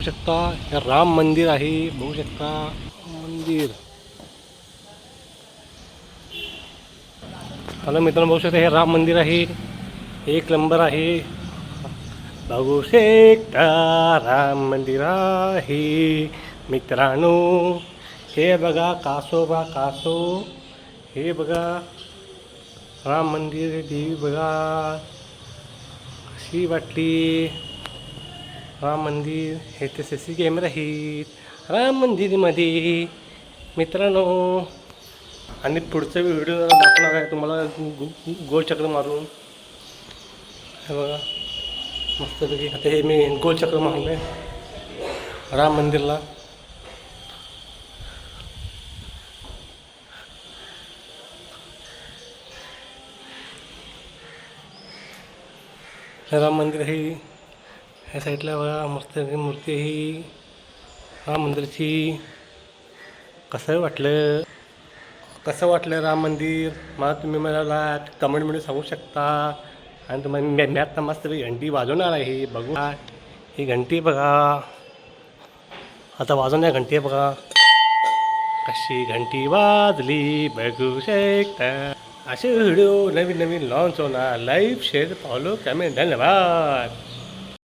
शकता हे राम मंदिर आहे. बघू शकता मंदिर. हॅलो मित्रांनो, बघू शकता हे राम मंदिर आहे. एक नंबर आहे. बघू शकता राम मंदिर आहे मित्रांनो. हे बघा कासो बा कासो. हे बघा राम मंदिर देवी बघा कशी वाटली. राम मंदिर हे ते CC कॅमेरा आहेत राम मंदिरमध्ये मित्रांनो. आणि पुढचा व्हिडिओ दाखवणार आहे तुम्हाला गोल चक्र मारून. हे बघा मस्तपैकी. आता हे मी गोल चक्र मारलं आहे राम मंदिरला. हे राम मंदिर आहे. ह्या साईडला बघा मस्त मूर्ती आहे राम मंदिरची. कसं वाटलं, कसं वाटलं राम मंदिर मला तुम्ही मला कमेंटमध्ये सांगू शकता. आणि तुम्हाला मी आता मस्त घंटी वाजवणार आहे. बघू ही घंटी बघा आता वाजवणार घंटी बघा कशी घंटी वाजली बघू शकता. असे व्हिडिओ नवीन नवीन लॉन्च होणार. Like share follow comment. धन्यवाद.